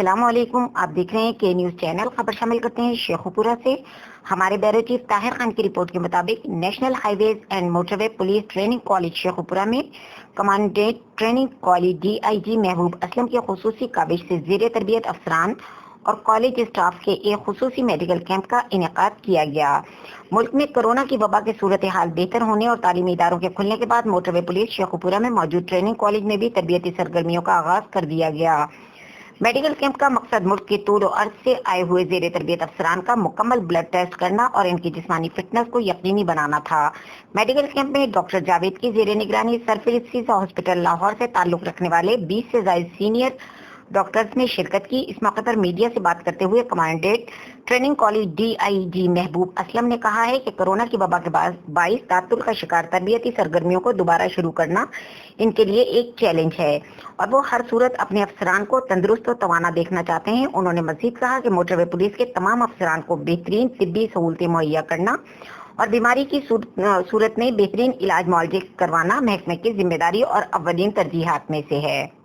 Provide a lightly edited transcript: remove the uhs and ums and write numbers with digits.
अस्सलाम वालेकुम। आप देख रहे हैं के न्यूज चैनल। खबर शामिल करते हैं शेखुपुरा से। हमारे ब्यूरो चीफ ताहिर खान की रिपोर्ट के मुताबिक national highways and motorway police training college Sheikhupura में कमांडेंट ट्रेनिंग कॉलेज DIG महबूब असलम की खुसूसी काबिज से ज़ेर तरबियत अफसरान और कॉलेज स्टाफ के एक खुसूसी मेडिकल कैंप का इनेकाद किया गया। मुल्क में कोरोना की वबा की सूरत हाल बेहतर होने और तालीमी इदारों के खुलने के बाद मोटरवे पुलिस शेखुपुरा में मौजूद ट्रेनिंग कॉलेज में भी तरबियती सरगर्मियों का आगाज कर दिया गया। मेडिकल कैंप का मकसद मुल्क के तूल और अर्ज से आए हुए ज़ेर तरबियत अफसरान का मुकम्मल ब्लड टेस्ट करना और इनकी जिस्मानी फिटनेस को यकीनी बनाना था। मेडिकल कैंप में डॉक्टर जावेद की ज़ेर निगरानी सरफराज हॉस्पिटल लाहौर से ताल्लुक रखने वाले 20 से ज़ायद सीनियर डॉक्टर्स ने शिरकत की। इस मौके पर मीडिया से बात करते हुए कमांडेंट ट्रेनिंग कॉलेज DIG महबूब असलम ने कहा है कि कोरोना की वबा के बाद 22 तातुल का शिकार तरबियती सरगर्मियों को दोबारा शुरू करना इनके लिए एक चैलेंज है और वो हर सूरत अपने अफसरान को तंदुरुस्त और तवाना देखना चाहते हैं। उन्होंने मजीद कहा कि मोटरवे पुलिस के तमाम अफसरान को बेहतरीन तिब्बी सहूलतें मुहैया करना और बीमारी की सूरत में बेहतरीन इलाज मुआवजे करवाना महकमे की जिम्मेदारी और अव्वलीन तरजीहात में से है।